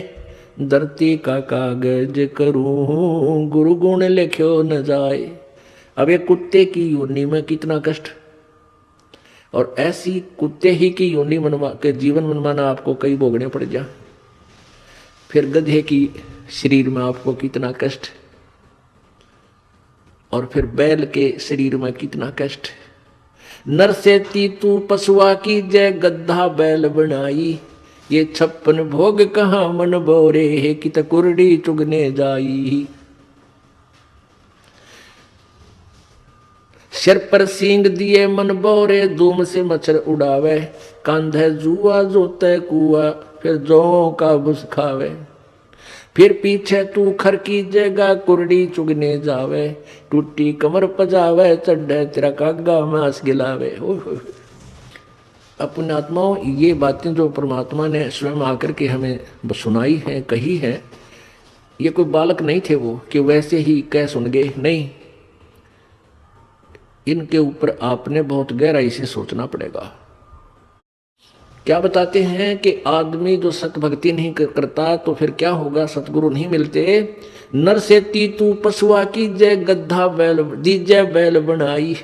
धरती का कागज करूं, गुरु गुण लिख्यो न जाए। अब एक कुत्ते की योनि में कितना कष्ट, और ऐसी कुत्ते ही की योनि मनवा के जीवन मनवाना आपको कई भोगने पड़ जा। फिर गधे की शरीर में आपको कितना कष्ट, और फिर बैल के शरीर में कितना कष्ट। नर से तू पशुआ की जय, गद्धा बैल बनाई, ये 56 भोग कहाँ मन बोरे है, कित कुरडी चुगने जाई। सिर पर सींग दिए मन बोरे, धूम से मच्छर उड़ावे, कांधे जुआ जोते कुआ, फिर जो का बुस खावे। फिर पीछे तू खर की जगह कुरड़ी चुगने जावे, टूटी कमर पजावे, चढ़े तेरा कागा मांस गिलावे। अपने आत्माओं, ये बातें जो परमात्मा ने स्वयं आकर के हमें सुनाई है, कही है, ये कोई बालक नहीं थे वो कि वैसे ही कह सुन गए, नहीं। इनके ऊपर आपने बहुत गहराई से सोचना पड़ेगा। क्या बताते हैं कि आदमी जो सत भक्ति नहीं करता तो फिर क्या होगा, सतगुरु नहीं मिलते। नर से तू पशुआ की जय, गद्धा बैल दीजय बैल बनाई,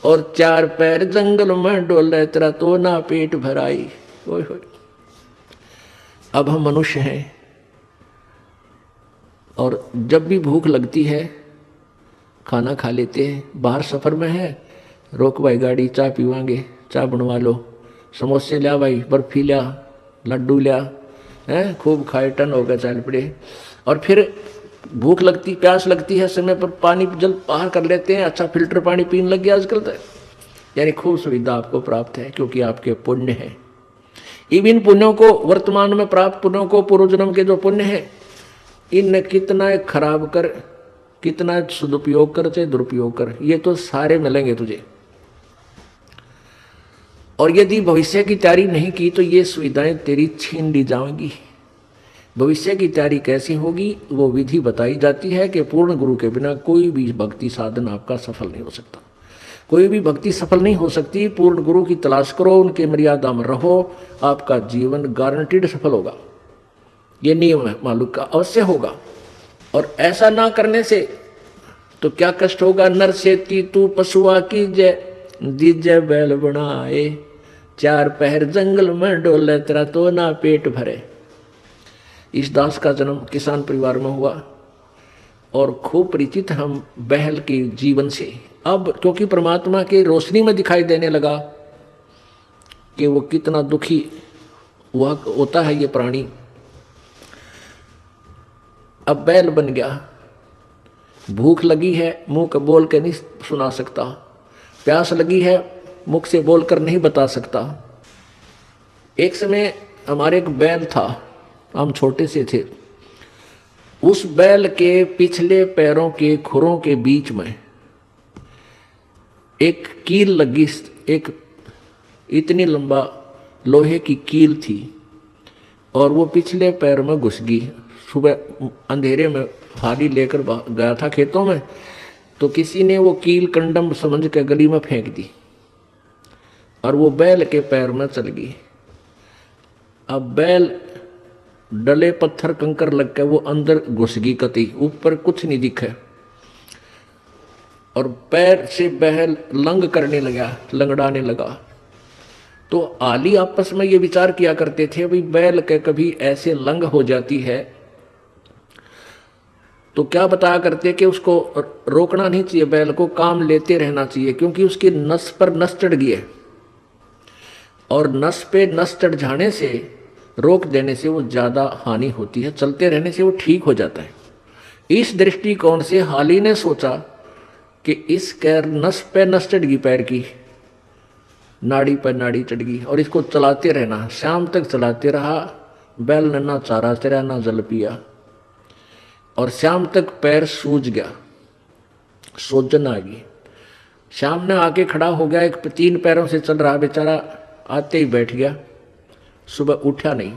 और चार पैर जंगल में डोले, तेरा तो ना पेट भराई। ओए होए। अब हम मनुष्य हैं और जब भी भूख लगती है खाना खा लेते हैं। बाहर सफ़र में है, रोक भाई गाड़ी, चाय पीवांगे, चाय बनवा लो, समोसे लिया भाई, बर्फी लिया, लड्डू लिया, हैं, खूब खाए, टन हो गए, चल पड़े। और फिर भूख लगती, प्यास लगती है, समय पर पानी जल बाहर कर लेते हैं, अच्छा फिल्टर पानी पीने लग गया आजकल तो। यानी खूब सुविधा आपको प्राप्त है क्योंकि आपके पुण्य है। इन पुण्यों को, वर्तमान में प्राप्त पुण्यों को, पूर्व जन्म के जो पुण्य है, इन कितना खराब कर, कितना सदुपयोग कर चाहे दुरुपयोग कर, ये तो सारे मिलेंगे तुझे। और यदि भविष्य की तैयारी नहीं की तो ये सुविधाएं तेरी छीन ली जाएंगी। भविष्य की तैयारी कैसी होगी वो विधि बताई जाती है कि पूर्ण गुरु के बिना कोई भी भक्ति साधन आपका सफल नहीं हो सकता। कोई भी भक्ति सफल नहीं हो सकती। पूर्ण गुरु की तलाश करो, उनके मर्यादा में रहो, आपका जीवन गारंटीड सफल होगा। ये नियम है, मालूम का अवश्य होगा। और ऐसा ना करने से तो क्या कष्ट होगा। नर से तू पशुआ की जय, दीजय बैल बनाए, चार पहर जंगल में डोले, तेरा तो ना पेट भरे। इस दास का जन्म किसान परिवार में हुआ और खूब परिचित हम बैल के जीवन से। अब क्योंकि परमात्मा की रोशनी में दिखाई देने लगा कि वो कितना दुखी हुआ होता है ये प्राणी। अब बैल बन गया, भूख लगी है, मुंह का बोल के नहीं सुना सकता, प्यास लगी है, मुख से बोलकर नहीं बता सकता। एक समय हमारे एक बैल था, हम छोटे से थे। उस बैल के पिछले पैरों के खुरों के बीच में एक कील लगी, एक इतनी लंबा लोहे की कील थी और वो पिछले पैर में घुस गई। सुबह अंधेरे में हारी लेकर गया था खेतों में, तो किसी ने वो कील कंडम समझ के गली में फेंक दी और वो बैल के पैर में चल गई। अब बैल डले पत्थर कंकर लग के वो अंदर घुस गई, कती ऊपर कुछ नहीं दिखे और पैर से बैल लंग करने लगा, लंगड़ाने लगा। तो आली आपस में ये विचार किया करते थे, भाई बैल के कभी ऐसे लंग हो जाती है तो क्या बताया करते कि उसको रोकना नहीं चाहिए, बैल को काम लेते रहना चाहिए, क्योंकि उसकी नस पर नस चढ़ गई है और नस पे नस चढ़ जाने से, रोक देने से वो ज़्यादा हानि होती है, चलते रहने से वो ठीक हो जाता है। इस दृष्टिकोण से हाली ने सोचा कि इस कैर नस पे नस चढ़ गई, पैर की नाड़ी पर नाड़ी चढ़ गई और इसको चलाते रहना। शाम तक चलाते रहा, बैल ने ना चारा चरा ना जल पिया और शाम तक पैर सूज गया, सोजन आ गई। शाम ने आके खड़ा हो गया, एक 3 पैरों से चल रहा बेचारा, आते ही बैठ गया, सुबह उठा नहीं,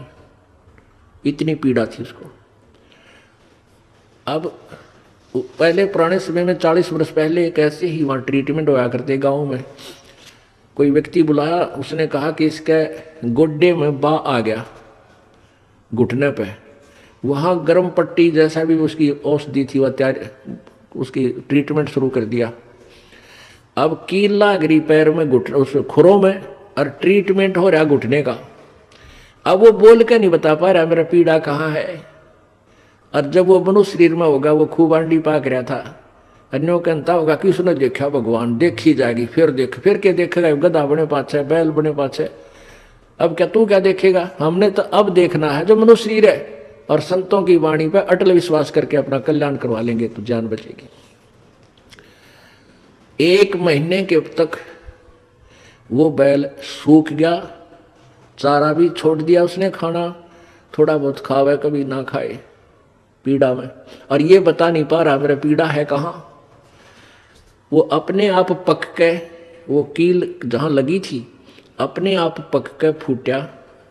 इतनी पीड़ा थी उसको। अब पहले पुराने समय में 40 वर्ष पहले एक ऐसे ही वहाँ ट्रीटमेंट होया करते गाँव में। कोई व्यक्ति बुलाया, उसने कहा कि इसके गोड्डे में बा आ गया घुटने पे, वहाँ गर्म पट्टी जैसा भी उसकी औषधि थी वह तैयार, उसकी ट्रीटमेंट शुरू कर दिया। अब कील लाग रही पैर में, घुटने उस खुरों में, और ट्रीटमेंट हो रहा घुटने का। अब वो बोल के नहीं बता पा रहा मेरा पीड़ा कहाँ है। और जब वो मनुष्य शरीर में होगा, वो खूब आंडी पाक रहा था, अन्यों कहता होगा कि उसने देखा भगवान, देखी जाएगी, फिर देख, फिर क्या देखेगा, गधा बने पाछे, बैल बने पाछे। अब क्या तू क्या देखेगा, हमने तो अब देखना है जो मनुष्य शरीर है, और संतों की वाणी पे अटल विश्वास करके अपना कल्याण करवा लेंगे तो जान बचेगी। 1 महीने के तक वो बैल सूख गया, चारा भी छोड़ दिया उसने खाना, थोड़ा बहुत खावे कभी ना खाए पीड़ा में, और ये बता नहीं पा रहा मेरा पीड़ा है कहाँ। वो अपने आप पक के, वो कील जहाँ लगी थी अपने आप पक के फूटा,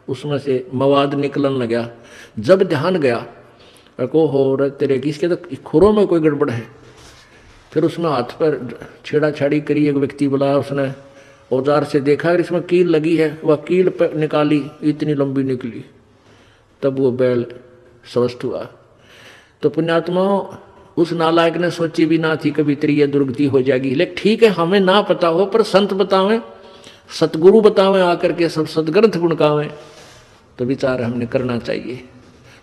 उसमें से मवाद निकलन लगा। जब ध्यान गया को हो रहा तेरे किसके तो खुरों में कोई गड़बड़ है। फिर उसमें हाथ पर छेड़ा-छाड़ी करी, एक व्यक्ति बुलाया, उसने औजार से देखा इसमें कील लगी है, वह कील पर निकाली, इतनी लंबी निकली, तब वो बैल स्वस्थ हुआ। तो पुण्यात्मा उस नालायक ने सोची भी ना थी कभी तेरी ये दुर्गति हो जाएगी। लेकिन ठीक है, हमें ना पता हो पर संत बतावें, सतगुरु बतावें आकर के, सब सदग्रंथ गुणगावें, तो विचार हमने करना चाहिए।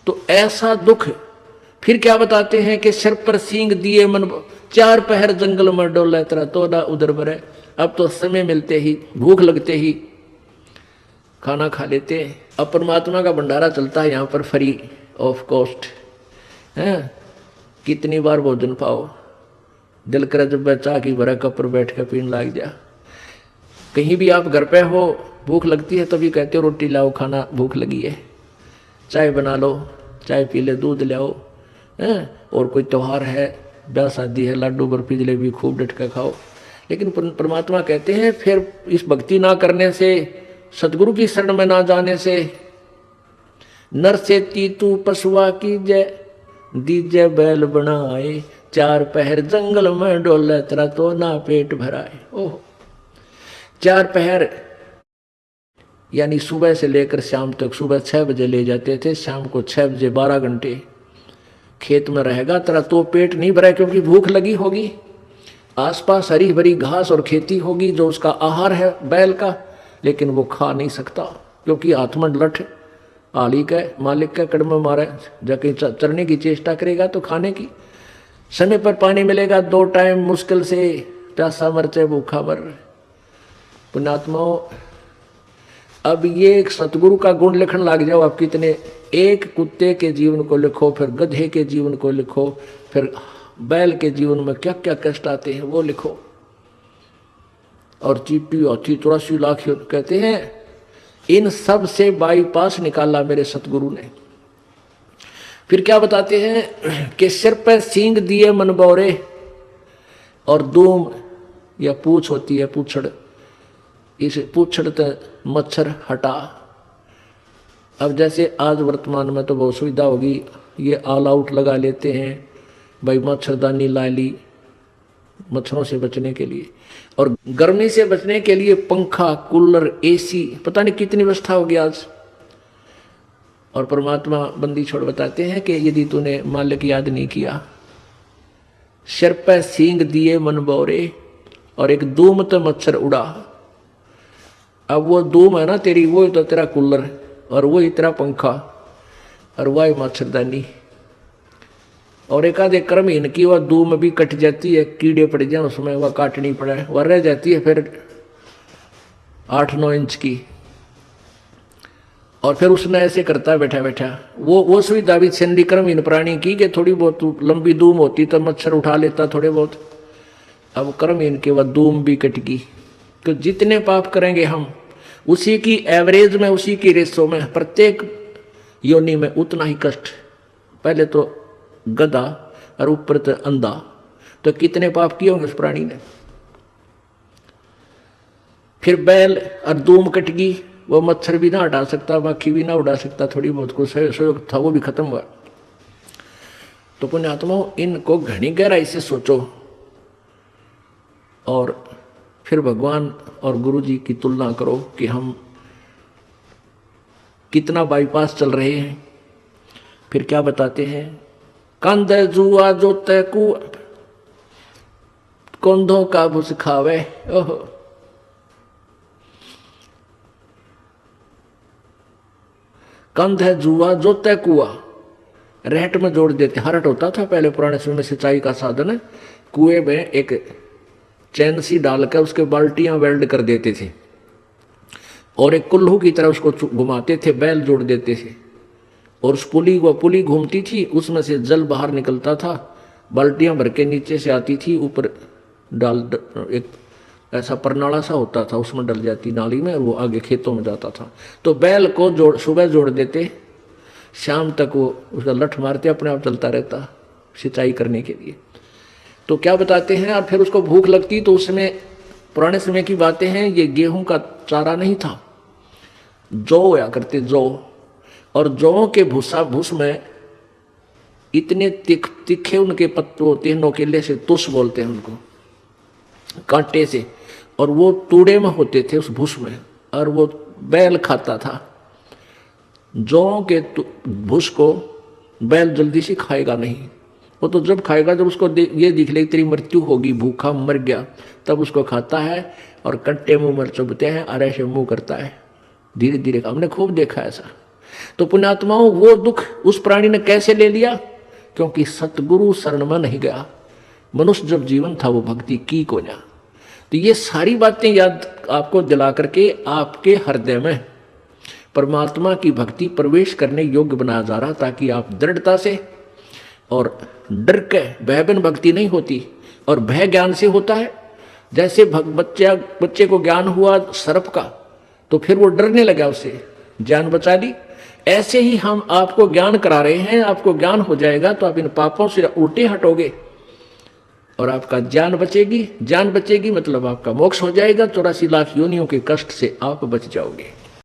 तो ऐसा दुख फिर क्या बताते हैं कि सिर पर सींग दिए मन, 4 पहर जंगल में डोला तेरा तोड़ा उधर बरे। अब तो समय मिलते ही, भूख लगते ही खाना खा लेते हैं। अब परमात्मा का भंडारा चलता है यहाँ पर फ्री ऑफ कॉस्ट है। कितनी बार भोजन पाओ, दिल करे जब चाह की भरा कप पर बैठ कर पीने लग जा। कहीं भी आप घर पे हो, भूख लगती है तभी कहते हो रोटी लाओ, खाना भूख लगी है, चाय बना लो, चाय पी ले, दूध लाओ हैं। और कोई त्यौहार है, ब्याह शादी है, लाडू बर्फी जलेबी खूब डट कर खाओ। लेकिन परमात्मा कहते हैं फिर इस भक्ति ना करने से, सतगुरु की शरण में ना जाने से, नर से तीतू पशुआ की जय दीजे बैल बनाए, 4 पहर जंगल में डोले तेरा तो ना पेट भराए। ओह, 4 पहर यानी सुबह से लेकर शाम तक, सुबह 6 बजे ले जाते थे, शाम को 6 बजे 12 घंटे खेत में रहेगा तेरा तो पेट नहीं भरा, क्योंकि भूख लगी होगी। आसपास हरी भरी घास और खेती होगी जो उसका आहार है बैल का, लेकिन वो खा नहीं सकता क्योंकि हाथ में लठ आली का मालिक का कड़म मारे, जाके चरने की चेष्टा करेगा तो खाने की। समय पर पानी मिलेगा 2 टाइम मुश्किल से, प्यासा मर चाहे भूखा मर। पुण्यात्माओं, अब ये एक सतगुरु का गुण लिखने लग जाओ आप कितने। एक कुत्ते के जीवन को लिखो, फिर गधे के जीवन को लिखो, फिर बैल के जीवन में क्या क्या कष्ट आते हैं वो लिखो। और चीटी हाथी 84 लाख कहते हैं, इन सब से बाईपास निकाला मेरे सतगुरु ने। फिर क्या बताते हैं कि सिर पर सींग दिए मन बौरे, और दूम या पूछ होती है पूछड़, इस पूछड़ से मच्छर हटा। अब जैसे आज वर्तमान में तो बहुत सुविधा होगी, ये ऑल आउट लगा लेते हैं भाई, मच्छरदानी ला ली मच्छरों से बचने के लिए, और गर्मी से बचने के लिए पंखा, कूलर, एसी, पता नहीं कितनी व्यवस्था होगी आज। और परमात्मा बंदी छोड़ बताते हैं कि यदि तूने मालिक याद नहीं किया, सिर पे सींग दिए मन बौरे, और एक धूम तो मच्छर उड़ा। अब वो धूम है ना तेरी, वो तो तेरा कूलर, और वो ही तेरा पंखा, और वह मच्छरदानी। और एक आधे क्रमहीन की वह धूम भी कट जाती है, कीड़े पड़ जाए उसमें, वह काटनी पड़े, वह रह जाती है फिर 8-9 इंच की। और फिर उसने ऐसे करता है बैठा बैठा, वो सुविधा भी छंदी क्रमहीन प्राणी की कि थोड़ी बहुत लंबी धूम होती तो मच्छर उठा लेता थोड़े बहुत। अब क्रमहीन के वह धूम भी कट गई। तो जितने पाप करेंगे हम, उसी की एवरेज में, उसी की रेशो में, प्रत्येक योनि में उतना ही कष्ट। पहले तो गधा और ऊपर तो अंधा, तो कितने पाप किए होंगे उस प्राणी ने। फिर बैल और धूम कट गई, वो मच्छर भी ना हटा सकता, बाकी भी ना उड़ा सकता, थोड़ी बहुत कुछ सहयोग था वो भी खत्म हुआ। तो पुण्यात्माओं, इनको घनी गहराई से सोचो और फिर भगवान और गुरु जी की तुलना करो कि हम कितना बाईपास चल रहे हैं। फिर क्या बताते हैं, कंध जुआ जो तैकू कंधों का भुस खावे। ओहो, कंध है जुआ जो तैकुआ, रहट में जोड़ देते। हरट होता था पहले पुराने समय में, सिंचाई का साधन है। कुएं में एक चैन सी डालकर उसके बाल्टियां वेल्ड कर देते थे, और एक कुल्लू की तरह उसको घुमाते थे, बैल जोड़ देते थे, और उस पुली घूमती थी, उसमें से जल बाहर निकलता था, बाल्टियां भर के नीचे से आती थी, ऊपर डाल एक ऐसा परनाला सा होता था, उसमें डल जाती नाली में, और वो आगे खेतों में जाता था। तो बैल को सुबह जोड़ देते, शाम तक वो उसका लठ मारते अपने आप चलता रहता सिंचाई करने के लिए। तो क्या बताते हैं, और फिर उसको भूख लगती तो उसमें पुराने समय की बातें हैं, ये गेहूं का चारा नहीं था, जौ होया करते जौ, और जौ के भूस में इतने तीखे उनके पत्ते होते हैं, नोकेले से तुस बोलते हैं उनको, कांटे से, और वो तूड़े में होते थे उस भूस में, और वो बैल खाता था। जौ के भूस को बैल जल्दी से खाएगा नहीं, वो तो जब खाएगा जब उसको ये दिख ले तेरी मृत्यु होगी, भूखा मर गया, तब उसको खाता है और कट्टे मुंह में चुभते हैं और ऐसे मुंह करता है धीरे धीरे। हमने खूब देखा ऐसा। तो पुण्यात्माओं, वो दुख उस प्राणी ने कैसे ले लिया? क्योंकि सतगुरु शरण में नहीं गया। मनुष्य जब जीवन था वो भक्ति की को ना। तो ये सारी बातें याद आपको दिला करके आपके हृदय में परमात्मा की भक्ति प्रवेश करने योग्य बनाया जा रहा, ताकि आप दृढ़ता से, और डर के भय बिन भक्ति नहीं होती, और भय ज्ञान से होता है। जैसे बच्चे को ज्ञान हुआ सर्प का, तो फिर वो डरने लगा, उससे जान बचा ली। ऐसे ही हम आपको ज्ञान करा रहे हैं, आपको ज्ञान हो जाएगा तो आप इन पापों से उल्टे हटोगे और आपका जान बचेगी। जान बचेगी मतलब आपका मोक्ष हो जाएगा, 84 लाख योनियों के कष्ट से आप बच जाओगे।